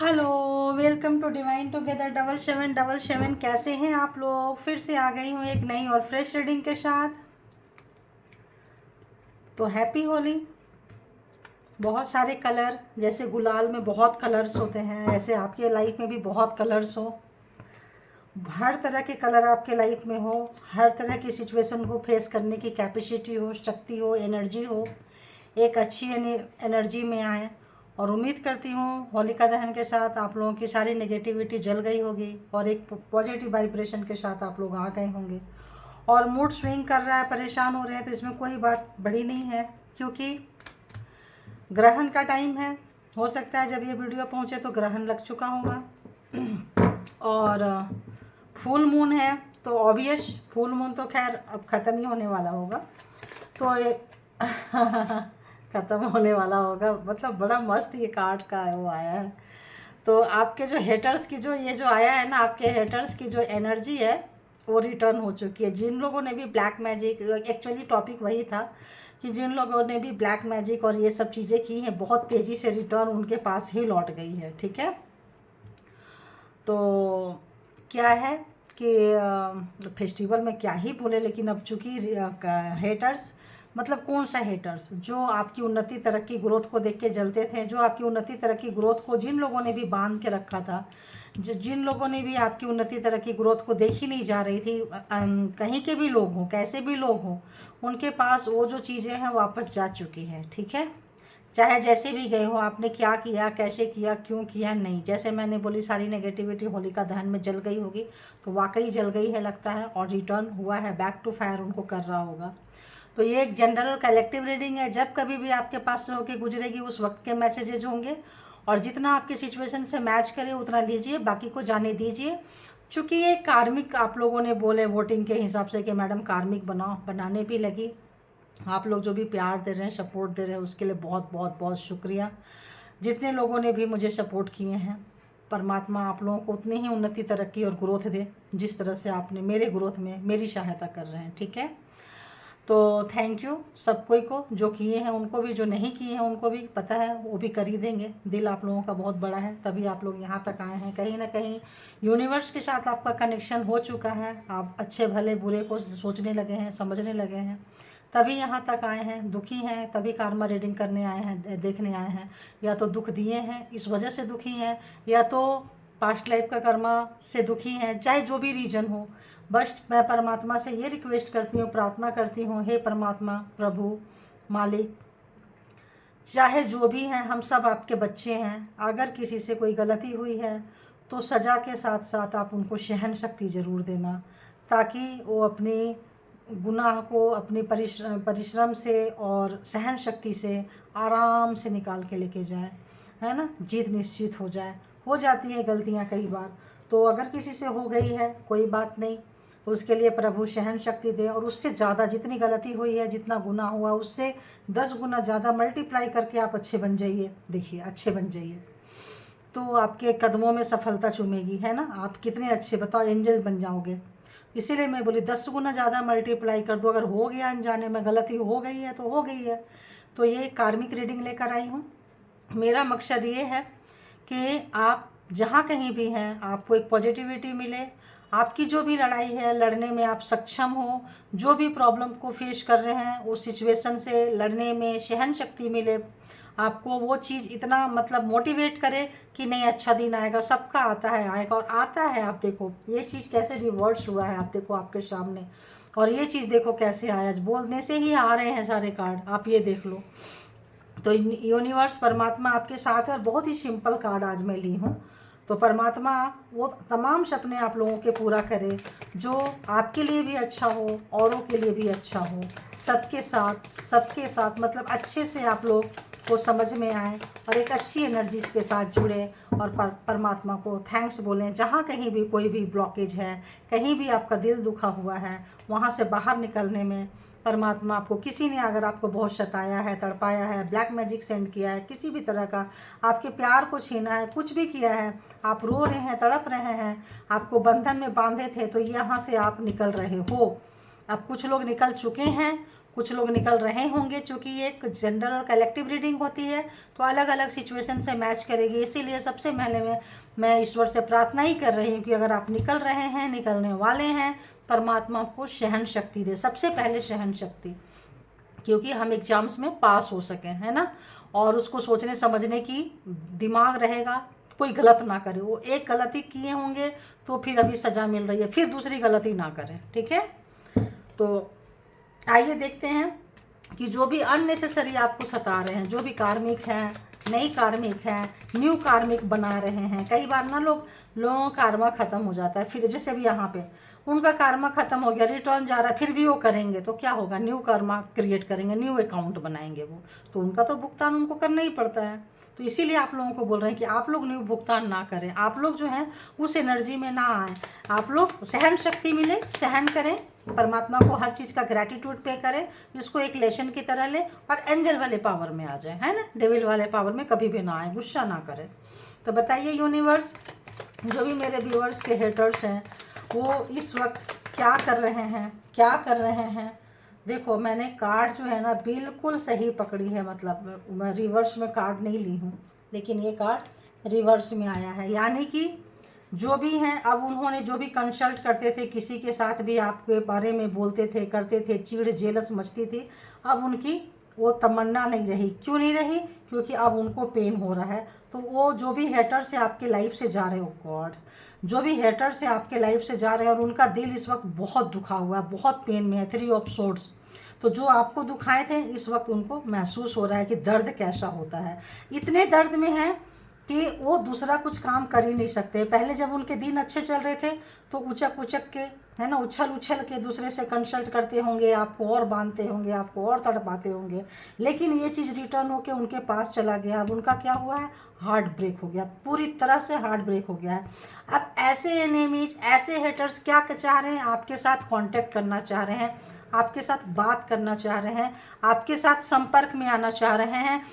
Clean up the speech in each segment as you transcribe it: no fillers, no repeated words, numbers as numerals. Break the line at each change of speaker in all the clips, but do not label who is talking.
Hello, welcome to divine together 7777। कैसे हैं आप लोग? फिर से आ गई हूँ एक नई और फ्रेश रीडिंग के साथ। तो हैप्पी होली। बहुत सारे कलर, जैसे गुलाल में बहुत कलर्स होते हैं, ऐसे आपके लाइफ में भी बहुत कलर्स हो। हर तरह के कलर आपके लाइफ में हो, हर तरह की सिचुएशन को फेस करने की कैपेसिटी हो, शक्ति हो, एनर्जी हो, एक अच्छी एनर्जी में आए। और उम्मीद करती हूँ होलिका दहन के साथ आप लोगों की सारी नेगेटिविटी जल गई होगी और एक पॉजिटिव वाइब्रेशन के साथ आप लोग आ गए होंगे। और मूड स्विंग कर रहा है, परेशान हो रहे हैं, तो इसमें कोई बात बड़ी नहीं है, क्योंकि ग्रहण का टाइम है। हो सकता है जब ये वीडियो पहुँचे तो ग्रहण लग चुका होगा। और फुल मून है, तो ऑब्वियस फुल मून तो खैर अब ख़त्म ही होने वाला होगा। तो ये ख़त्म होने वाला होगा, मतलब बड़ा मस्त ये कार्ड का वो आया है। तो आपके जो हेटर्स की जो ये जो आया है ना, आपके हेटर्स की जो एनर्जी है वो रिटर्न हो चुकी है। जिन लोगों ने भी ब्लैक मैजिक, एक्चुअली टॉपिक वही था कि जिन लोगों ने भी ब्लैक मैजिक और ये सब चीज़ें की हैं, बहुत तेज़ी से रिटर्न उनके पास ही लौट गई है। ठीक है, तो क्या है कि फेस्टिवल में क्या ही बोले, लेकिन अब चूँकि हेटर्स, मतलब कौन सा हेटर्स, जो आपकी उन्नति तरक्की ग्रोथ को देख के जलते थे, जो आपकी उन्नति तरक्की ग्रोथ को जिन लोगों ने भी बांध के रखा था, जिन लोगों ने भी आपकी उन्नति तरक्की ग्रोथ को देखी नहीं जा रही थी, कहीं के भी लोग हों, कैसे भी लोग हों, उनके पास वो जो चीज़ें हैं वापस जा चुकी हैं। ठीक है, चाहे जैसे भी गए हो, आपने क्या किया, कैसे किया, क्यों किया, नहीं, जैसे मैंने बोली सारी नेगेटिविटी होलिका दहन में जल गई होगी, तो वाकई जल गई है लगता है, और रिटर्न हुआ है, बैक टू फायर उनको कर रहा होगा। तो ये एक जनरल और कलेक्टिव रीडिंग है। जब कभी भी आपके पास से होके गुजरेगी उस वक्त के मैसेजेज होंगे, और जितना आपकी सिचुएशन से मैच करे उतना लीजिए, बाकी को जाने दीजिए। चूँकि ये कार्मिक आप लोगों ने बोले वोटिंग के हिसाब से कि मैडम कार्मिक बनाने भी लगी। आप लोग जो भी प्यार दे रहे हैं, सपोर्ट दे रहे हैं, उसके लिए बहुत बहुत बहुत शुक्रिया। जितने लोगों ने भी मुझे सपोर्ट किए हैं, परमात्मा आप लोगों को उतनी ही उन्नति तरक्की और ग्रोथ दे जिस तरह से आपने मेरे ग्रोथ में मेरी सहायता कर रहे हैं। ठीक है, तो थैंक यू सब कोई को, जो किए हैं उनको भी, जो नहीं किए हैं उनको भी, पता है वो भी कर ही देंगे। दिल आप लोगों का बहुत बड़ा है, तभी आप लोग यहाँ तक आए हैं। कहीं ना कहीं यूनिवर्स के साथ आपका कनेक्शन हो चुका है, आप अच्छे भले बुरे को सोचने लगे हैं, समझने लगे हैं, तभी यहाँ तक आए हैं। दुखी हैं तभी कार्मा रीडिंग करने आए हैं, देखने आए हैं। या तो दुख दिए हैं इस वजह से दुखी हैं, या तो पास्ट लाइफ का कर्मा से दुखी हैं, चाहे जो भी रीजन हो। बस मैं परमात्मा से ये रिक्वेस्ट करती हूँ, प्रार्थना करती हूँ, हे परमात्मा, प्रभु, मालिक, चाहे जो भी हैं, हम सब आपके बच्चे हैं। अगर किसी से कोई गलती हुई है तो सज़ा के साथ साथ आप उनको सहन शक्ति ज़रूर देना, ताकि वो अपनी गुनाह को अपनी परिश्रम से और सहन शक्ति से आराम से निकाल के लेके जाए, है ना। जीत निश्चित हो जाए। हो जाती है गलतियां कई बार, तो अगर किसी से हो गई है कोई बात नहीं, उसके लिए प्रभु सहन शक्ति दे, और उससे ज़्यादा जितनी गलती हुई है, जितना गुनाह हुआ, उससे 10 गुना ज़्यादा मल्टीप्लाई करके आप अच्छे बन जाइए। देखिए, अच्छे बन जाइए तो आपके कदमों में सफलता चूमेगी, है ना। आप कितने अच्छे, बताओ, एंजल बन जाओगे। इसीलिए मैं बोली 10 गुना ज़्यादा मल्टीप्लाई कर दो। अगर हो गया अनजाने में, गलती हो गई है तो हो गई है। तो ये कार्मिक रीडिंग लेकर आई हूँ। मेरा मकसद ये है कि आप जहाँ कहीं भी हैं, आपको एक पॉजिटिविटी मिले, आपकी जो भी लड़ाई है लड़ने में आप सक्षम हो, जो भी प्रॉब्लम को फेस कर रहे हैं उस सिचुएशन से लड़ने में सहन शक्ति मिले आपको। वो चीज़ इतना मतलब मोटिवेट करे कि नहीं, अच्छा दिन आएगा, सबका आता है, आएगा, और आता है। आप देखो ये चीज़ कैसे रिवर्स हुआ है, आप देखो आपके सामने, और ये चीज़ देखो कैसे आया, बोलने से ही आ रहे हैं सारे कार्ड, आप ये देख लो। तो यूनिवर्स, परमात्मा आपके साथ है। और बहुत ही सिंपल कार्ड आज मैं ली हूँ। तो परमात्मा वो तमाम सपने आप लोगों के पूरा करे, जो आपके लिए भी अच्छा हो, औरों के लिए भी अच्छा हो, सबके साथ मतलब अच्छे से आप लोग को समझ में आए, और एक अच्छी एनर्जी के साथ जुड़े, और परमात्मा को थैंक्स बोलें। जहाँ कहीं भी कोई भी ब्लॉकेज है, कहीं भी आपका दिल दुखा हुआ है, वहाँ से बाहर निकलने में परमात्मा आपको, किसी ने अगर आपको बहुत सताया है, तड़पाया है, ब्लैक मैजिक सेंड किया है, किसी भी तरह का आपके प्यार को छीना है, कुछ भी किया है, आप रो रहे हैं, तड़प रहे हैं, आपको बंधन में बांधे थे, तो यहाँ से आप निकल रहे हो। अब कुछ लोग निकल चुके हैं, कुछ लोग निकल रहे होंगे, चूँकि ये एक जनरल और कलेक्टिव रीडिंग होती है तो अलग अलग सिचुएशन से मैच करेगी। इसीलिए सबसे पहले मैं ईश्वर से प्रार्थना ही कर रही हूँ कि अगर आप निकल रहे हैं, निकलने वाले हैं, परमात्मा आपको सहन शक्ति दे, सबसे पहले सहन शक्ति, क्योंकि हम एग्जाम्स में पास हो सकें, है ना। और उसको सोचने समझने की दिमाग रहेगा, कोई गलत ना करे। वो एक गलती किए होंगे तो फिर अभी सज़ा मिल रही है, फिर दूसरी गलती ना करें, ठीक है। तो आइए देखते हैं कि जो भी अननेसेसरी आपको सता रहे हैं, जो भी कार्मिक हैं, नई कार्मिक है, न्यू कार्मिक बना रहे हैं। कई बार ना लोगों का कार्मा ख़त्म हो जाता है, फिर जैसे भी यहाँ पे उनका कार्मा ख़त्म हो गया, रिटर्न जा रहा है, फिर भी वो करेंगे तो क्या होगा, न्यू कार्मा क्रिएट करेंगे, न्यू अकाउंट बनाएंगे वो, तो उनका तो भुगतान उनको करना ही पड़ता है। तो इसीलिए आप लोगों को बोल रहे हैं कि आप लोग न्यू भुगतान ना करें, आप लोग जो हैं उस एनर्जी में ना आए, आप लोग सहन शक्ति मिले, सहन करें, परमात्मा को हर चीज़ का ग्रैटिट्यूड पे करें, इसको एक लेसन की तरह ले और एंजल वाले पावर में आ जाए, है ना। डेविल वाले पावर में कभी भी ना आए, गुस्सा ना करें। तो बताइए यूनिवर्स, जो भी मेरे व्यूअर्स के हेटर्स हैं वो इस वक्त क्या कर रहे हैं, क्या कर रहे हैं। देखो मैंने कार्ड जो है ना बिल्कुल सही पकड़ी है, मतलब मैं रिवर्स में कार्ड नहीं ली हूँ, लेकिन ये कार्ड रिवर्स में आया है। यानी कि जो भी हैं, अब उन्होंने जो भी कंसल्ट करते थे, किसी के साथ भी आपके बारे में बोलते थे, करते थे, चिढ़ जेलस मचती थी, अब उनकी वो तमन्ना नहीं रही। क्यों नहीं रही? क्योंकि अब उनको पेन हो रहा है। तो वो जो भी हेटर से आपके लाइफ से जा रहे हो, गॉड, जो भी हेटर से आपके लाइफ से जा रहे हैं और उनका दिल इस वक्त बहुत दुखा हुआ है, बहुत पेन में है, 3 ऑफ सोर्ड्स। तो जो आपको दुखाए थे इस वक्त उनको महसूस हो रहा है कि दर्द कैसा होता है। इतने दर्द में है कि वो दूसरा कुछ काम कर ही नहीं सकते। पहले जब उनके दिन अच्छे चल रहे थे तो उचक उचक के, है ना, उछल उछल के दूसरे से कंसल्ट करते होंगे, आपको और बांधते होंगे, आपको और तड़पाते होंगे, लेकिन ये चीज़ रिटर्न होके उनके पास चला गया। अब उनका क्या हुआ है, हार्ट ब्रेक हो गया, पूरी तरह से हार्ट ब्रेक हो गया है। अब ऐसे एनिमीज, ऐसे हेटर्स क्या चाह रहे हैं, आपके साथ कांटेक्ट करना चाह रहे हैं, आपके साथ बात करना चाह रहे हैं, आपके साथ संपर्क में आना चाह रहे हैं।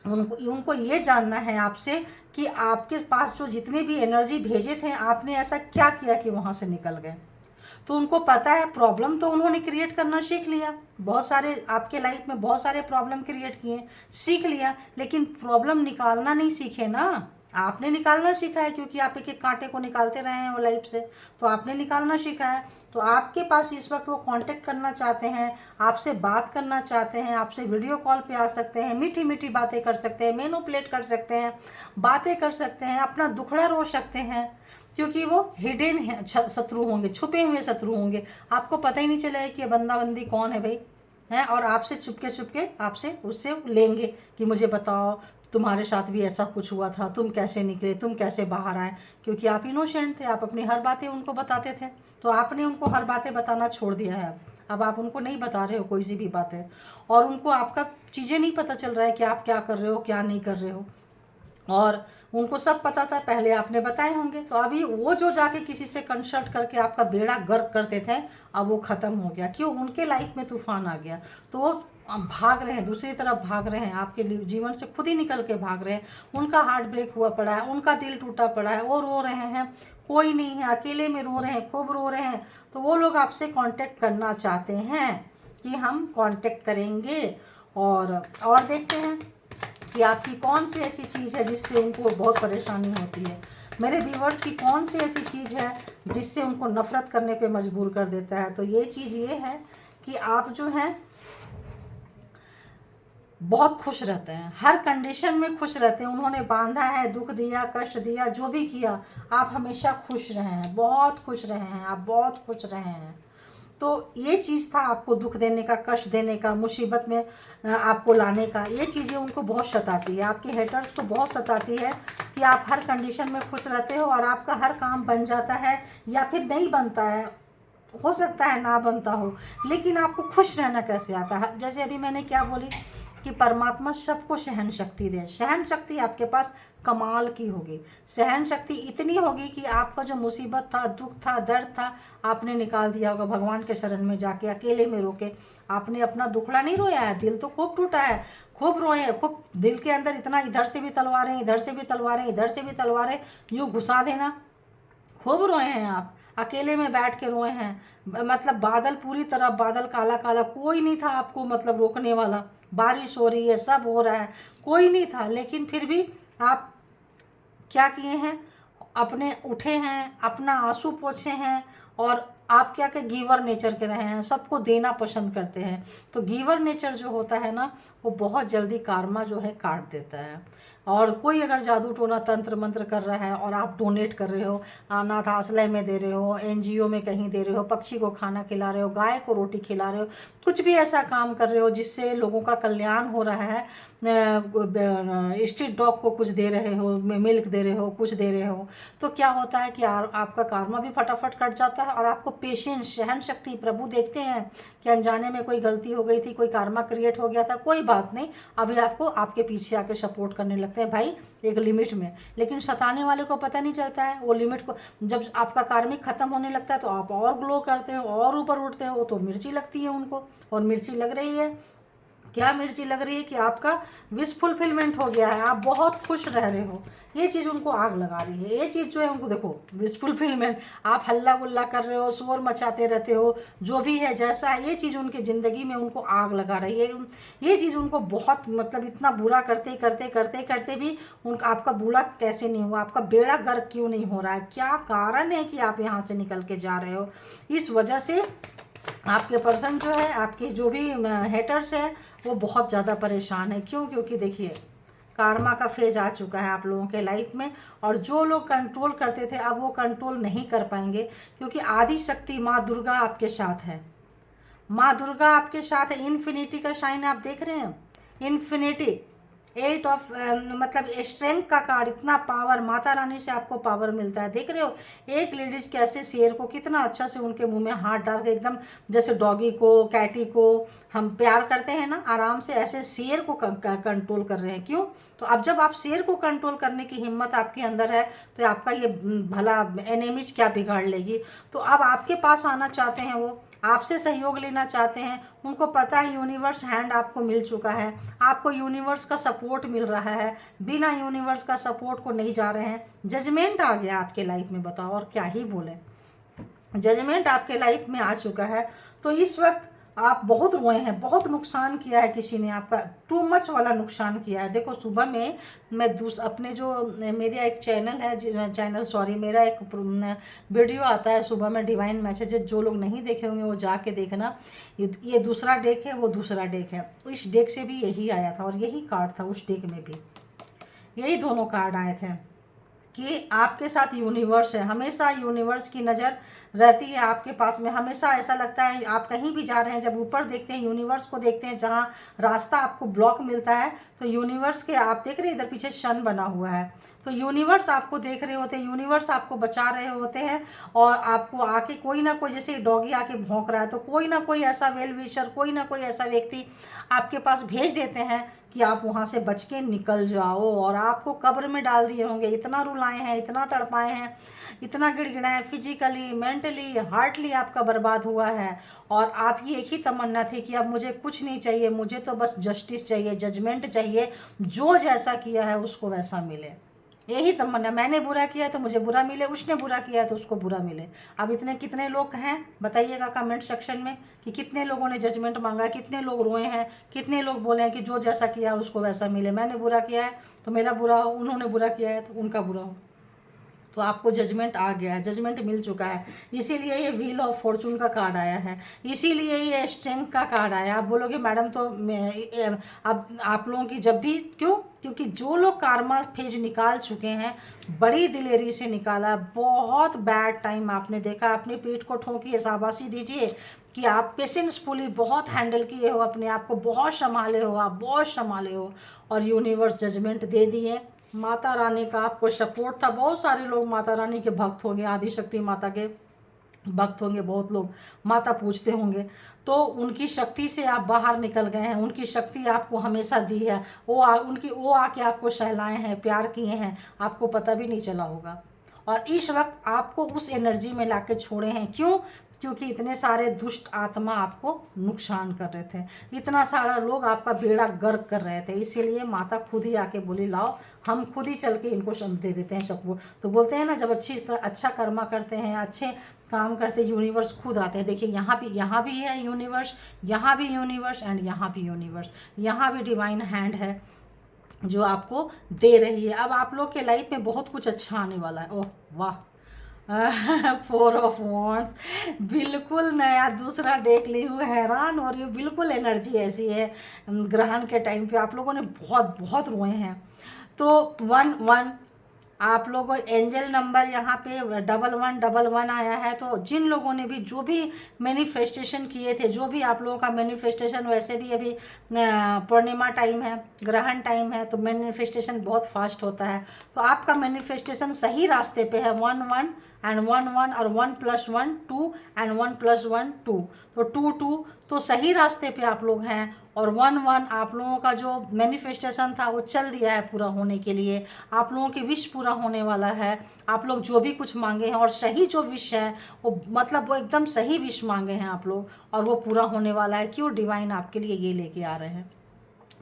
उनको ये जानना है आपसे कि आपके पास जो जितने भी एनर्जी भेजे थे, आपने ऐसा क्या किया कि वहाँ से निकल गए। तो उनको पता है, प्रॉब्लम तो उन्होंने क्रिएट करना सीख लिया, बहुत सारे आपके लाइफ में बहुत सारे प्रॉब्लम क्रिएट किए, सीख लिया, लेकिन प्रॉब्लम निकालना नहीं सीखे ना। आपने निकालना सीखा है, क्योंकि आप एक एक कांटे को निकालते रहे हैं वो लाइफ से, तो आपने निकालना सीखा है। तो आपके पास इस वक्त वो कांटेक्ट करना चाहते हैं, आपसे बात करना चाहते हैं, आपसे वीडियो कॉल पे आ सकते हैं, मीठी मीठी बातें कर सकते हैं, मैनिपुलेट कर सकते हैं, बातें कर सकते हैं, अपना दुखड़ा रो सकते हैं, क्योंकि वो हिडन शत्रु होंगे, छुपे हुए शत्रु होंगे। आपको पता ही नहीं चलेगा कि ये बंदा बंदी कौन है भाई, है, और आपसे चुपके आपसे उससे लेंगे कि मुझे बताओ तुम्हारे साथ भी ऐसा कुछ हुआ था, तुम कैसे निकले, तुम कैसे बाहर आए, क्योंकि आप इनोसेंट थे, आप अपनी हर बातें उनको बताते थे। तो आपने उनको हर बातें बताना छोड़ दिया है, अब आप उनको नहीं बता रहे हो कोई सी भी बातें, और उनको आपका चीज़ें नहीं पता चल रहा है कि आप क्या कर रहे हो, क्या नहीं कर रहे हो, और उनको सब पता था, पहले आपने बताए होंगे। तो अभी वो जो जाके किसी से कंसल्ट करके आपका बेड़ा गर्क करते थे, अब वो ख़त्म हो गया। क्यों? उनके लाइफ में तूफान आ गया, तो वो भाग रहे हैं, दूसरी तरफ भाग रहे हैं, आपके जीवन से खुद ही निकल के भाग रहे हैं। उनका हार्ट ब्रेक हुआ पड़ा है, उनका दिल टूटा पड़ा है, वो रो रहे हैं, कोई नहीं है, अकेले में रो रहे हैं, खूब रो रहे हैं। तो वो लोग आपसे कांटेक्ट करना चाहते हैं कि हम कांटेक्ट करेंगे, और देखते हैं कि आपकी कौन सी ऐसी चीज़ है जिससे उनको बहुत परेशानी होती है। मेरे व्यूवर्स की कौन सी ऐसी चीज़ है जिससे उनको नफ़रत करने पे मजबूर कर देता है। तो ये चीज़ ये है कि आप जो हैं बहुत खुश रहते हैं, हर कंडीशन में खुश रहते हैं। उन्होंने बांधा है, दुख दिया, कष्ट दिया, जो भी किया, आप हमेशा खुश रहे हैं, बहुत खुश रहे हैं, आप बहुत खुश रहे हैं। तो ये चीज़ था आपको दुख देने का, कष्ट देने का, मुसीबत में आपको लाने का। ये चीज़ें उनको बहुत सताती है, आपके हेटर्स को बहुत सताती है कि आप हर कंडीशन में खुश रहते हो और आपका हर काम बन जाता है या फिर नहीं बनता है, हो सकता है ना बनता हो, लेकिन आपको खुश रहना कैसे आता है। जैसे अभी मैंने क्या बोली कि परमात्मा सबको सहन शक्ति दे। सहन शक्ति आपके पास कमाल की होगी, सहन शक्ति इतनी होगी कि आपका जो मुसीबत था, दुख था, दर्द था, आपने निकाल दिया होगा भगवान के शरण में जाके, अकेले में रोके। आपने अपना दुखड़ा नहीं रोया है, दिल तो खूब टूटा है, खूब रोए हैं, खूब दिल के अंदर इतना, इधर से भी तलवारें, इधर से भी तलवारें, इधर से भी तलवारें, यूँ घुसा देना, खूब रोए हैं आप। अकेले में बैठ के रोए हैं, मतलब बादल पूरी तरह बादल काला काला, कोई नहीं था आपको मतलब रोकने वाला, बारिश हो रही है, सब हो रहा है, कोई नहीं था, लेकिन फिर भी आप क्या किए हैं, अपने उठे हैं, अपना आंसू पोंछे हैं, और आप क्या के गिवर नेचर के रहे हैं, सबको देना पसंद करते हैं। तो गिवर नेचर जो होता है ना, वो बहुत जल्दी कार्मा जो है काट देता है। और कोई अगर जादू टोना तंत्र मंत्र कर रहा है और आप डोनेट कर रहे हो, अनाथ आश्रय में दे रहे हो, एनजीओ में कहीं दे रहे हो, पक्षी को खाना खिला रहे हो, गाय को रोटी खिला रहे हो, कुछ भी ऐसा काम कर रहे हो जिससे लोगों का कल्याण हो रहा है, स्ट्रीट डॉग को कुछ दे रहे हो, मिल्क दे रहे हो, कुछ दे रहे हो, तो क्या होता है कि आपका कार्मा भी फटाफट कट जाता है, और आपको पेशेंस, सहन शक्ति, प्रभु देखते हैं कि अनजाने में कोई गलती हो गई थी, कोई कार्मा क्रिएट हो गया था, कोई बात नहीं, अभी आपको आपके पीछे आके सपोर्ट करने लगते हैं भाई, एक लिमिट में। लेकिन सताने वाले को पता नहीं चलता है वो लिमिट को, जब आपका कार्मिक खत्म होने लगता है तो आप और ग्लो करते हो और ऊपर उठते हो, तो मिर्ची लगती है उनको, और मिर्ची लग रही है, क्या मिर्ची लग रही है कि आपका विश फुलफिलमेंट हो गया है, आप बहुत खुश रह रहे हो, ये चीज़ उनको आग लगा रही है। ये चीज़ जो है उनको, देखो विश फुलफिलमेंट, आप हल्ला गुल्ला कर रहे हो, शोर मचाते रहते हो, जो भी है जैसा है, ये चीज़ उनकी ज़िंदगी में उनको आग लगा रही है। ये चीज़ उनको बहुत मतलब इतना बुरा करते करते करते करते भी उनका, आपका बुरा कैसे नहीं हुआ, आपका बेड़ा गर्क क्यों नहीं हो रहा है, क्या कारण है कि आप यहाँ से निकल के जा रहे हो। इस वजह से आपके पर्सन जो है, आपके जो भी हेटर्स है, वो बहुत ज़्यादा परेशान है। क्यों? क्योंकि देखिए कार्मा का फेज आ चुका है आप लोगों के लाइफ में, और जो लोग कंट्रोल करते थे अब वो कंट्रोल नहीं कर पाएंगे, क्योंकि आदि शक्ति माँ दुर्गा आपके साथ है, माँ दुर्गा आपके साथ है। इन्फिनिटी का साइन आप देख रहे हैं, इन्फिनिटी, 8 ऑफ मतलब स्ट्रेंथ का कार्ड, इतना पावर, माता रानी से आपको पावर मिलता है। देख रहे हो एक लेडीज कैसे शेर को कितना अच्छा से उनके मुंह में हाथ डाल के, एकदम जैसे डॉगी को, कैटी को हम प्यार करते हैं ना आराम से, ऐसे शेर को कंट्रोल कर रहे हैं। क्यों? तो अब जब आप शेर को कंट्रोल करने की हिम्मत आपके अंदर है, तो आपका ये भला एनिमीज क्या बिगाड़ लेगी। तो अब आपके पास आना चाहते हैं, वो आपसे सहयोग लेना चाहते हैं, उनको पता है यूनिवर्स हैंड आपको मिल चुका है, आपको यूनिवर्स का सपोर्ट मिल रहा है, बिना यूनिवर्स का सपोर्ट को नहीं जा रहे हैं। जजमेंट आ गया आपके लाइफ में, बताओ और क्या ही बोले, जजमेंट आपके लाइफ में आ चुका है। तो इस वक्त आप बहुत रोए हैं, बहुत नुकसान किया है किसी ने, आपका टू मच वाला नुकसान किया है। देखो सुबह में मैं अपने जो मेरा एक चैनल है, मेरा एक वीडियो आता है सुबह में, डिवाइन मैसेजेस, जो लोग नहीं देखे होंगे वो जाके देखना। ये दूसरा डेक है, वो दूसरा डेक है, इस डेक से भी यही आया था और यही कार्ड था, उस डेक में भी यही दोनों कार्ड आए थे कि आपके साथ यूनिवर्स है, हमेशा यूनिवर्स की नज़र रहती है आपके पास में। हमेशा ऐसा लगता है आप कहीं भी जा रहे हैं, जब ऊपर देखते हैं, यूनिवर्स को देखते हैं, जहाँ रास्ता आपको ब्लॉक मिलता है, तो यूनिवर्स के आप देख रहे हैं इधर पीछे सन बना हुआ है, तो यूनिवर्स आपको देख रहे होते हैं, यूनिवर्स आपको बचा रहे होते हैं, और आपको आके कोई ना कोई, जैसे डॉगी आके भौंक रहा है, तो कोई ना कोई ऐसा वेल विशर, कोई ना कोई ऐसा व्यक्ति आपके पास भेज देते हैं कि आप वहाँ से बच के निकल जाओ। और आपको कब्र में डाल दिए होंगे, इतना रुलाए हैं, इतना तड़पाए हैं, इतना गिड़गिड़ाए, फिजिकली, मेंटली, हार्टली आपका बर्बाद हुआ है। और आपकी एक ही तमन्ना थी कि अब मुझे कुछ नहीं चाहिए, मुझे तो बस जस्टिस चाहिए, जजमेंट चाहिए, जो जैसा किया है उसको वैसा मिले, यही तमन्ना। मैंने बुरा किया है तो मुझे बुरा मिले, उसने बुरा किया है तो उसको बुरा मिले। अब इतने कितने लोग हैं बताइएगा कमेंट सेक्शन में कि कितने लोगों ने जजमेंट मांगा है, कितने लोग रोए हैं, कितने लोग बोले हैं कि जो जैसा किया है उसको वैसा मिले। मैंने बुरा किया है तो मेरा बुरा हो, उन्होंने बुरा किया है तो उनका बुरा हो। तो आपको जजमेंट आ गया है, जजमेंट मिल चुका है, इसीलिए ये व्हील ऑफ फॉर्चून का कार्ड आया है, इसीलिए ये स्ट्रेंथ का कार्ड आया। आप बोलोगे मैडम तो अब आप लोगों की जब भी, क्यों? क्योंकि जो लोग कार्मा फेज निकाल चुके हैं, बड़ी दिलेरी से निकाला, बहुत बैड टाइम आपने देखा, अपनी पीठ को ठोकिए, शाबाशी दीजिए कि आप पेशेंसफुली बहुत हैंडल किए हो, अपने आप को बहुत संभाले हो, आप बहुत संभाले हो, और यूनिवर्स जजमेंट दे दिए। माता रानी का आपको सपोर्ट था, बहुत सारे लोग माता रानी के भक्त होंगे, आदिशक्ति माता के भक्त होंगे, बहुत लोग माता पूजते होंगे, तो उनकी शक्ति से आप बाहर निकल गए हैं, उनकी शक्ति आपको हमेशा दी है, वो आके आपको सहलाए हैं, प्यार किए हैं, आपको पता भी नहीं चला होगा। और इस वक्त आपको उस एनर्जी में लाके छोड़े हैं। क्यों? क्योंकि इतने सारे दुष्ट आत्मा आपको नुकसान कर रहे थे, इतना सारा लोग आपका बेड़ा गर्क कर रहे थे। इसीलिए माता खुद ही आके बोली लाओ हम खुद ही चल के इनको दे देते हैं सबको। तो बोलते हैं ना, जब अच्छा कर्मा करते हैं, अच्छे काम करते, यूनिवर्स खुद आते हैं। देखिए यहाँ भी है यूनिवर्स, यहाँ भी यूनिवर्स एंड यहाँ भी यूनिवर्स, यहाँ भी डिवाइन हैंड है जो आपको दे रही है। अब आप लोग के लाइफ में बहुत कुछ अच्छा आने वाला है। ओह वाह, 4 ऑफ वॉन्ड्स, बिल्कुल नया दूसरा देख ली हूँ, हैरान हो रही हूँ। बिल्कुल एनर्जी ऐसी है, ग्रहण के टाइम पे आप लोगों ने बहुत बहुत रोए हैं। तो 1 1 आप लोगों एंजल नंबर यहाँ पे 1111 आया है। तो जिन लोगों ने भी जो भी मैनिफेस्टेशन किए थे, जो भी आप लोगों का मैनिफेस्टेशन, वैसे भी अभी पूर्णिमा टाइम है, ग्रहण टाइम है, तो मैनिफेस्टेशन बहुत फास्ट होता है। तो आपका मैनिफेस्टेशन सही रास्ते पे है। 1 1 एंड 1 1 और 1 + 1 2 एंड 1 + 1 2, तो 2 2, तो सही रास्ते पे आप लोग हैं। और 1 1 आप लोगों का जो मैनिफेस्टेशन था वो चल दिया है पूरा होने के लिए। आप लोगों की विश पूरा होने वाला है। आप लोग जो भी कुछ मांगे हैं, और सही जो विश है वो, मतलब वो एकदम सही विश मांगे हैं आप लोग, और वो पूरा होने वाला है। क्यों डिवाइन आपके लिए ये लेके आ रहे हैं,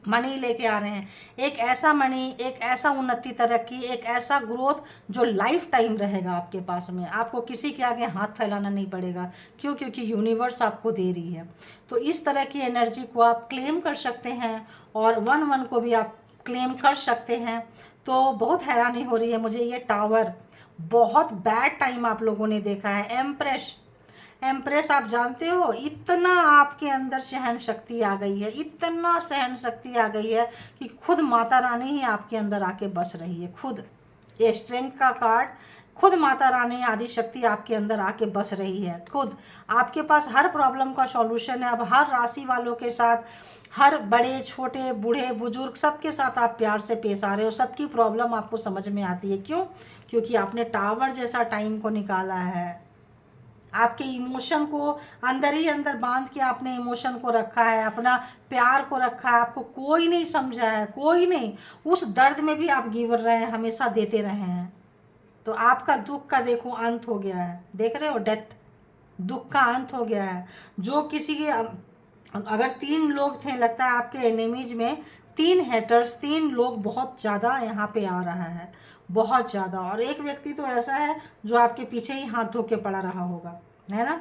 मनी लेके आ रहे हैं। एक ऐसा मनी, एक ऐसा उन्नति, तरक्की, एक ऐसा ग्रोथ जो लाइफ टाइम रहेगा आपके पास में। आपको किसी के आगे हाथ फैलाना नहीं पड़ेगा। क्यों? क्योंकि यूनिवर्स आपको दे रही है। तो इस तरह की एनर्जी को आप क्लेम कर सकते हैं, और 1 1 को भी आप क्लेम कर सकते हैं। तो बहुत हैरानी हो रही है मुझे। ये टावर, बहुत बैड टाइम आप लोगों ने देखा है। एम्प्रेस आप जानते हो, इतना आपके अंदर सहन शक्ति आ गई है, इतना सहन शक्ति आ गई है कि खुद माता रानी ही आपके अंदर आके बस रही है। खुद ये स्ट्रेंथ का कार्ड, खुद माता रानी आदि शक्ति आपके अंदर आके बस रही है। खुद आपके पास हर प्रॉब्लम का सॉल्यूशन है। अब हर राशि वालों के साथ, हर बड़े छोटे बूढ़े बुजुर्ग सबके साथ आप प्यार से पेश आ रहे हो। सबकी प्रॉब्लम आपको समझ में आती है। क्यों? क्योंकि आपने टावर जैसा टाइम को निकाला है। आपके इमोशन को अंदर ही अंदर बांध के आपने इमोशन को रखा है, अपना प्यार को रखा है। आपको कोई नहीं समझा है, कोई नहीं। उस दर्द में भी आप गिवर रहे हैं, हमेशा देते रहे हैं। तो आपका दुख का देखो अंत हो गया है। देख रहे हो, डेथ, दुख का अंत हो गया है। जो किसी के, अगर 3 लोग थे, लगता है आपके एनिमीज में 3 हेटर्स, 3 लोग बहुत ज़्यादा यहाँ पे आ रहा है, बहुत ज़्यादा। और एक व्यक्ति तो ऐसा है जो आपके पीछे ही हाथ धो के पड़ा रहा होगा, है ना।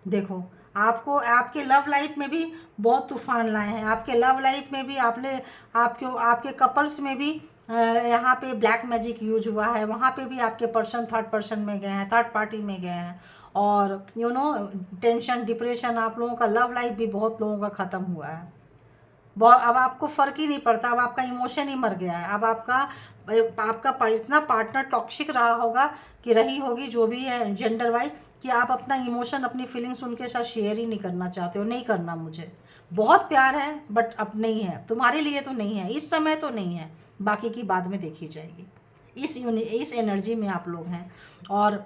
देखो, आपको आपके लव लाइफ में भी बहुत तूफान लाए हैं। आपके लव लाइफ में भी आपने, आपके कपल्स में भी यहाँ पे ब्लैक मैजिक यूज हुआ है। वहाँ पे भी आपके पर्सन थर्ड पर्सन में गए हैं, थर्ड पार्टी में गए हैं। और टेंशन, डिप्रेशन, आप लोगों का लव लाइफ भी बहुत लोगों का ख़त्म हुआ है। बहुत, अब आपको फ़र्क ही नहीं पड़ता। अब आपका इमोशन ही मर गया है। अब आपका इतना पार्टनर टॉक्सिक रहा होगा, कि रही होगी, जो भी है जेंडर वाइज, कि आप अपना इमोशन, अपनी फीलिंग्स उनके साथ शेयर ही नहीं करना चाहते हो। नहीं करना, मुझे बहुत प्यार है बट अब नहीं है, तुम्हारे लिए तो नहीं है, इस समय तो नहीं है, बाकी की बाद में देखी जाएगी। इस एनर्जी में आप लोग हैं। और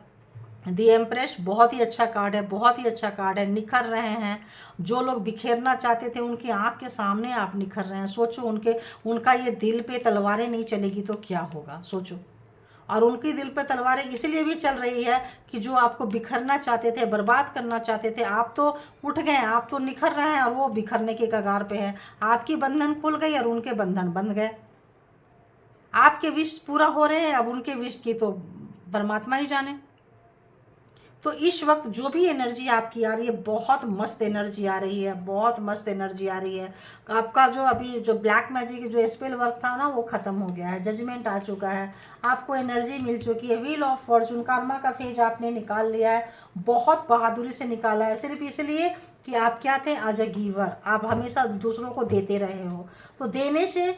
दी एम्प्रेस बहुत ही अच्छा कार्ड है, बहुत ही अच्छा कार्ड है। निखर रहे हैं। जो लोग बिखेरना चाहते थे, उनकी आंख के सामने आप निखर रहे हैं। सोचो, उनका ये दिल पे तलवारें नहीं चलेगी तो क्या होगा, सोचो। और उनकी दिल पे तलवारें इसलिए भी चल रही है कि जो आपको बिखरना चाहते थे, बर्बाद करना चाहते थे, आप तो उठ गए, आप तो निखर रहे हैं, और वो बिखरने के कगार पे है। आपकी बंधन खुल गई और उनके बंधन बंध गए। आपके विश पूरा हो रहे हैं, अब उनके विश की तो परमात्मा ही जाने। तो इस वक्त जो भी एनर्जी आपकी आ रही है, बहुत मस्त एनर्जी आ रही है, बहुत मस्त एनर्जी आ रही है। आपका जो अभी जो ब्लैक मैजिक जो स्पेल वर्क था ना, वो ख़त्म हो गया है। जजमेंट आ चुका है, आपको एनर्जी मिल चुकी है। व्हील ऑफ फॉर्चून, कर्मा का फेज आपने निकाल लिया है। बहुत बहादुरी से निकाला है, सिर्फ इसलिए कि आप क्या थे, एज अ गिवर। आप हमेशा दूसरों को देते रहे हो। तो देने से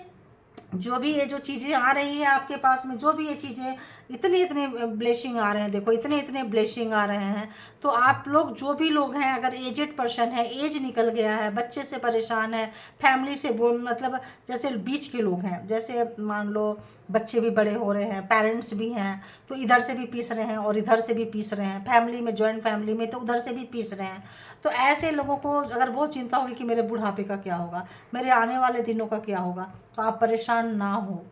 जो भी ये जो चीज़ें आ रही है आपके पास में, जो भी ये चीज़ें, इतने ब्लेसिंग आ रहे हैं, देखो इतने ब्लेसिंग आ रहे हैं। तो आप लोग, जो भी लोग हैं, अगर एजेड पर्सन है, एज निकल गया है, बच्चे से परेशान है, फैमिली से मतलब जैसे बीच के लोग हैं, जैसे मान लो बच्चे भी बड़े हो रहे हैं, पेरेंट्स भी हैं, तो इधर से भी पीस रहे हैं और इधर से भी पीस रहे हैं, फैमिली में, जॉइंट फैमिली में, तो उधर से भी पीस रहे हैं। तो ऐसे लोगों को अगर बहुत चिंता होगी कि मेरे बुढ़ापे का क्या होगा, मेरे आने वाले दिनों का क्या होगा, तो आप परेशान ना हो।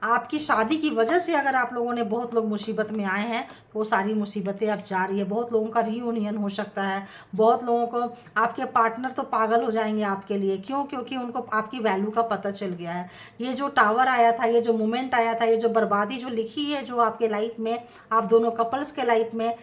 आपकी शादी की वजह से अगर आप लोगों ने बहुत लोग मुसीबत में आए हैं तो वो सारी मुसीबतें अब जा रही है। बहुत लोगों का रीयूनियन हो सकता है, बहुत लोगों को आपके पार्टनर तो पागल हो जाएंगे आपके लिए। क्यों? क्योंकि उनको आपकी वैल्यू का पता चल गया है। ये जो टावर आया था, ये जो मोमेंट आया था, ये जो बर्बादी जो लिखी है जो आपके लाइफ में, आप दोनों कपल्स के लाइफ में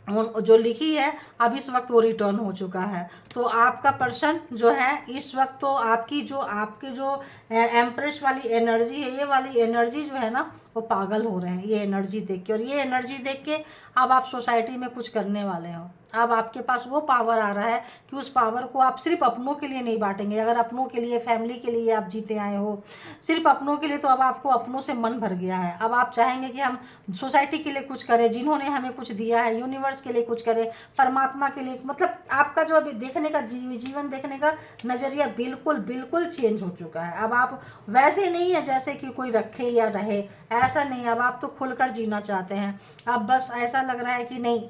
जो लिखी है, अब इस वक्त वो रिटर्न हो चुका है। तो आपका पर्सन जो है इस वक्त तो आपकी जो एम्प्रेस वाली एनर्जी है, ये वाली एनर्जी जो है ना, वो पागल हो रहे हैं ये एनर्जी देख के। और ये एनर्जी देख के अब आप सोसाइटी में कुछ करने वाले हो। अब आपके पास वो पावर आ रहा है कि उस पावर को आप सिर्फ अपनों के लिए नहीं बांटेंगे। अगर अपनों के लिए, फैमिली के लिए आप जीते आए हो, सिर्फ अपनों के लिए, तो अब आपको अपनों से मन भर गया है। अब आप चाहेंगे कि हम सोसाइटी के लिए कुछ करें, जिन्होंने हमें कुछ दिया है, यूनिवर्स के लिए कुछ करें, परमात्मा के लिए। मतलब आपका जो अभी देखने का जीवन देखने का नज़रिया बिल्कुल बिल्कुल चेंज हो चुका है। अब आप वैसे नहीं है जैसे कि कोई रखे या रहे, ऐसा नहीं। अब आप तो खुलकर जीना चाहते हैं। अब बस ऐसा लग रहा है कि नहीं,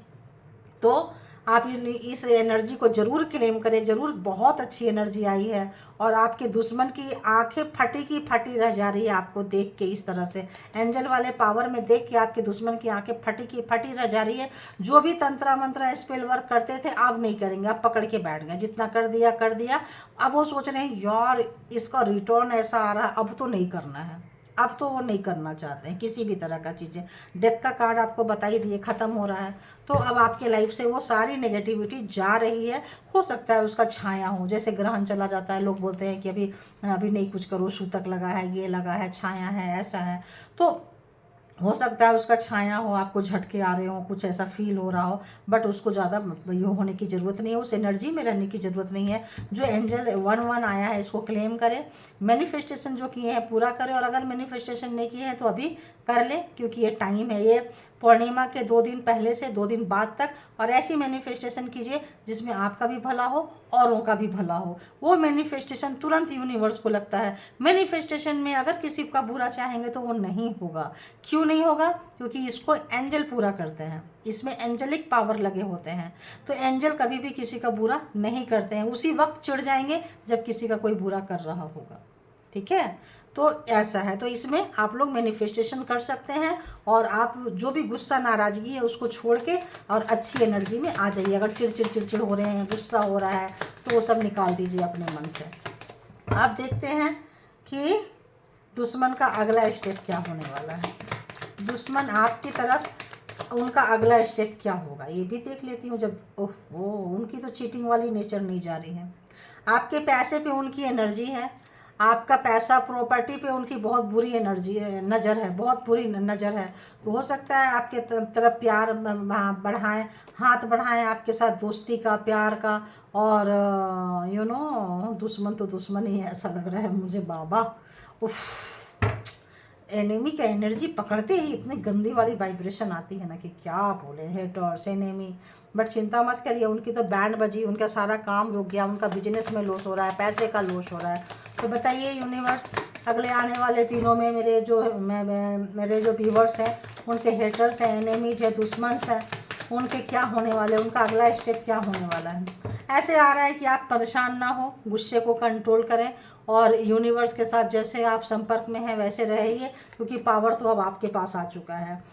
तो आप इस एनर्जी को जरूर क्लेम करें। जरूर बहुत अच्छी एनर्जी आई है और आपके दुश्मन की आंखें फटी की फटी रह जा रही है आपको देख के। इस तरह से एंजल वाले पावर में देख के आपके दुश्मन की आंखें फटी की फटी रह जा रही है। जो भी तंत्र मंत्र स्पेल वर्क करते थे अब नहीं करेंगे, अब पकड़ के बैठ गए। जितना कर दिया कर दिया। अब वो सोच रहे हैं यार इसका रिटर्न ऐसा आ रहा है, अब तो नहीं करना है। अब तो वो नहीं करना चाहते हैं किसी भी तरह का चीज़ें। डेथ का कार्ड आपको बता ही दिए, ख़त्म हो रहा है। तो अब आपके लाइफ से वो सारी नेगेटिविटी जा रही है। हो सकता है उसका छाया हो, जैसे ग्रहण चला जाता है, लोग बोलते हैं कि अभी अभी नहीं कुछ करो, सूतक लगा है, ये लगा है, छाया है, ऐसा है। तो हो सकता है उसका छाया हो, आपको झटके आ रहे हो, कुछ ऐसा फील हो रहा हो। बट उसको ज़्यादा ये होने की ज़रूरत नहीं है, उस एनर्जी में रहने की ज़रूरत नहीं है। जो एंजल 1-1 आया है इसको क्लेम करें, मैनिफेस्टेशन जो किए हैं पूरा करें। और अगर मैनिफेस्टेशन नहीं किए हैं तो अभी कर ले, क्योंकि ये टाइम है। ये पूर्णिमा के 2 दिन पहले से 2 दिन बाद तक। और ऐसी मैनिफेस्टेशन कीजिए जिसमें आपका भी भला हो, औरों का भी भला हो। वो मैनिफेस्टेशन तुरंत यूनिवर्स को लगता है। मैनिफेस्टेशन में अगर किसी का बुरा चाहेंगे तो वो नहीं होगा। क्यों नहीं होगा? क्योंकि इसको एंजल पूरा करते हैं, इसमें एंजलिक पावर लगे होते हैं। तो एंजल कभी भी किसी का बुरा नहीं करते हैं। उसी वक्त चिढ़ जाएंगे जब किसी का कोई बुरा कर रहा होगा। ठीक है, तो ऐसा है। तो इसमें आप लोग मैनिफेस्टेशन कर सकते हैं और आप जो भी गुस्सा नाराज़गी है उसको छोड़ के और अच्छी एनर्जी में आ जाइए। अगर चिड़चिड़ हो रहे हैं, गुस्सा हो रहा है, तो वो सब निकाल दीजिए अपने मन से। आप देखते हैं कि दुश्मन का अगला स्टेप क्या होने वाला है। दुश्मन आपकी तरफ उनका अगला स्टेप क्या होगा ये भी देख लेती हूँ। जब ओह उनकी तो चीटिंग वाली नेचर नहीं जा रही है। आपके पैसे पे उनकी एनर्जी है, आपका पैसा प्रॉपर्टी पे उनकी बहुत बुरी एनर्जी नज़र है, बहुत बुरी नज़र है। तो हो सकता है आपके तरफ प्यार बढ़ाएं, हाथ बढ़ाएं आपके साथ, दोस्ती का, प्यार का। और दुश्मन तो दुश्मन ही है ऐसा लग रहा है मुझे बाबा। उफ, एनिमी का एनर्जी पकड़ते ही इतनी गंदी वाली वाइब्रेशन आती है ना कि क्या बोले। Haters, enemy. बट चिंता मत करिए, उनकी तो बैंड बजी, उनका सारा काम रुक गया, उनका बिजनेस में लॉस हो रहा है, पैसे का लॉस हो रहा है। तो बताइए यूनिवर्स, अगले आने वाले दिनों में मेरे जो व्यूवर्स हैं, उनके हेटर्स हैं, एनिमीज है, दुश्मन हैं, उनके क्या होने वाले, उनका अगला स्टेप क्या होने वाला है। ऐसे आ रहा है कि आप परेशान ना हो, गुस्से को कंट्रोल करें और यूनिवर्स के साथ जैसे आप संपर्क में हैं वैसे रहिए, क्योंकि पावर तो अब आपके पास आ चुका है।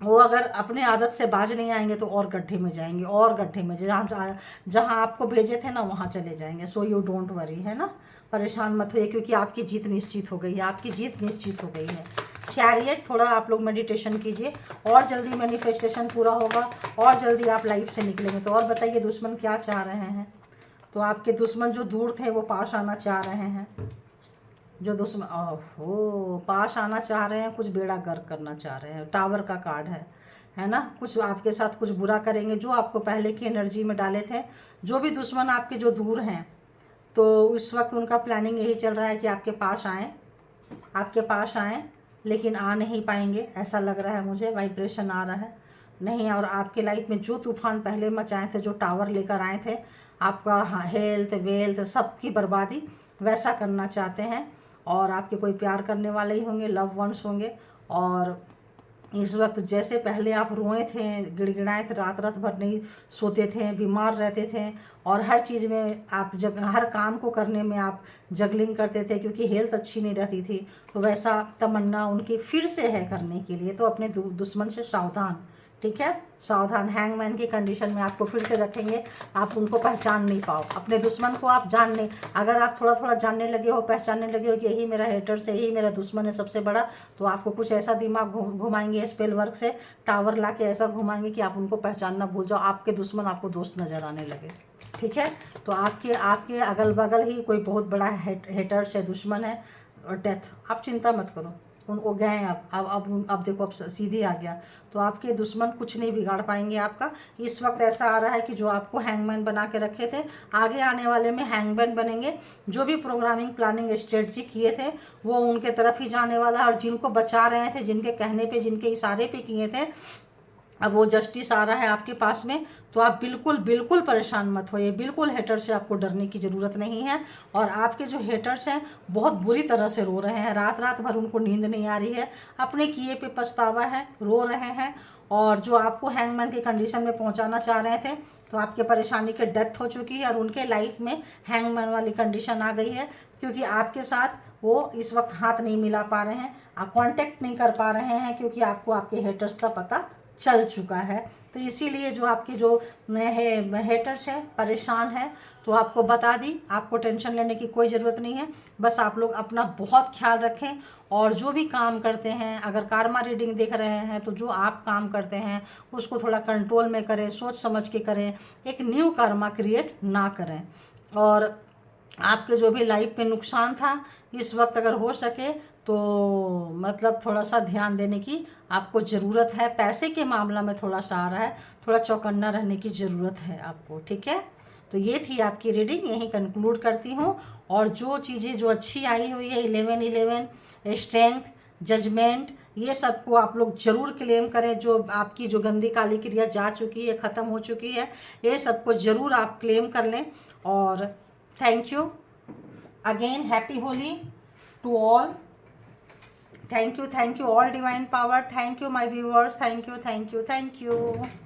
वो अगर अपने आदत से बाज नहीं आएंगे तो और गड्ढे में जाएंगे, और गड्ढे में जहाँ आपको भेजे थे ना वहाँ चले जाएंगे। सो यू डोंट वरी, है ना, परेशान मत होइए, क्योंकि आपकी जीत निश्चित हो गई है, आपकी जीत निश्चित हो गई है। चैरियट, थोड़ा आप लोग मेडिटेशन कीजिए और जल्दी मैनिफेस्टेशन पूरा होगा और जल्दी आप लाइफ से निकलेंगे। तो और बताइए दुश्मन क्या चाह रहे हैं। तो आपके दुश्मन जो दूर थे वो पास आना चाह रहे हैं। जो दुश्मन पास आना चाह रहे हैं, कुछ बेड़ा गर्क करना चाह रहे हैं। टावर का कार्ड है ना। कुछ आपके साथ कुछ बुरा करेंगे, जो आपको पहले की एनर्जी में डाले थे। जो भी दुश्मन आपके जो दूर हैं, तो इस वक्त उनका प्लानिंग यही चल रहा है कि आपके पास आएँ, लेकिन आ नहीं पाएंगे ऐसा लग रहा है मुझे। वाइब्रेशन आ रहा है नहीं। और आपके लाइफ में जो तूफान पहले मचाए थे, जो टावर लेकर आए थे, आपका हेल्थ वेल्थ सबकी बर्बादी, वैसा करना चाहते हैं। और आपके कोई प्यार करने वाले ही होंगे, लव वंस होंगे। और इस वक्त जैसे पहले आप रोए थे, गिड़गिड़ाए थे, रात रात भर नहीं सोते थे, बीमार रहते थे और हर चीज़ में आप जब हर काम को करने में आप जगलिंग करते थे क्योंकि हेल्थ अच्छी नहीं रहती थी, तो वैसा तमन्ना उनकी फिर से है करने के लिए। तो अपने दुश्मन से सावधान, ठीक है, सावधान। हैंगमैन की कंडीशन में आपको फिर से रखेंगे, आप उनको पहचान नहीं पाओ, अपने दुश्मन को आप जानने, अगर आप थोड़ा थोड़ा जानने लगे हो, पहचानने लगे हो कि यही मेरा हेटर्स है, यही मेरा दुश्मन है सबसे बड़ा, तो आपको कुछ ऐसा दिमाग घुमाएंगे स्पेल वर्क से, टावर ला के ऐसा घुमाएंगे कि आप उनको पहचानना भूल जाओ, आपके दुश्मन आपको दोस्त नज़र आने लगे, ठीक है। तो आपके आपके अगल बगल ही कोई बहुत बड़ा हेटर्स है, दुश्मन है और डेथ, आप चिंता मत करो, उन वो गए हैं। अब देखो, अब सीधे आ गया, तो आपके दुश्मन कुछ नहीं बिगाड़ पाएंगे आपका। इस वक्त ऐसा आ रहा है कि जो आपको हैंगमैन बना के रखे थे, आगे आने वाले में हैंगमैन बनेंगे। जो भी प्रोग्रामिंग प्लानिंग स्ट्रेटजी किए थे वो उनके तरफ ही जाने वाला है, और जिनको बचा रहे थे, जिनके कहने पे, जिनके इशारे पे किए थे, अब वो जस्टिस आ रहा है आपके पास में। तो आप बिल्कुल बिल्कुल परेशान मत होइए, बिल्कुल हेटर से आपको डरने की ज़रूरत नहीं है। और आपके जो हेटर्स हैं बहुत बुरी तरह से रो रहे हैं, रात रात भर उनको नींद नहीं आ रही है, अपने किए पे पछतावा है, रो रहे हैं। और जो आपको हैंगमैन की कंडीशन में पहुंचाना चाह रहे थे, तो आपके परेशानी की डेथ हो चुकी है और उनके लाइफ में हैंगमैन वाली कंडीशन आ गई है, क्योंकि आपके साथ वो इस वक्त हाथ नहीं मिला पा रहे हैं, आप कांटेक्ट नहीं कर पा रहे हैं, क्योंकि आपको आपके हेटर्स का पता चल चुका है। तो इसीलिए जो आपके जो हेटर्स है परेशान है, तो आपको बता दी, आपको टेंशन लेने की कोई ज़रूरत नहीं है। बस आप लोग अपना बहुत ख्याल रखें, और जो भी काम करते हैं, अगर कार्मा रीडिंग देख रहे हैं, तो जो आप काम करते हैं उसको थोड़ा कंट्रोल में करें, सोच समझ के करें, एक न्यू कार्मा क्रिएट ना करें। और आपके जो भी लाइफ में नुकसान था, इस वक्त अगर हो सके तो मतलब थोड़ा सा ध्यान देने की आपको ज़रूरत है। पैसे के मामला में थोड़ा सा आ रहा है, थोड़ा चौकन्ना रहने की ज़रूरत है आपको, ठीक है। तो ये थी आपकी रीडिंग, यहीं कंक्लूड करती हूँ। और जो चीज़ें जो अच्छी आई हुई है, 11 स्ट्रेंथ, जजमेंट, ये सब को आप लोग ज़रूर क्लेम करें। जो आपकी जो गंदी काली क्रिया जा चुकी है, ख़त्म हो चुकी है, ये सब को ज़रूर आप क्लेम कर लें। और thank you again, happy Holi to all. Thank you all divine power. Thank you my viewers. Thank you.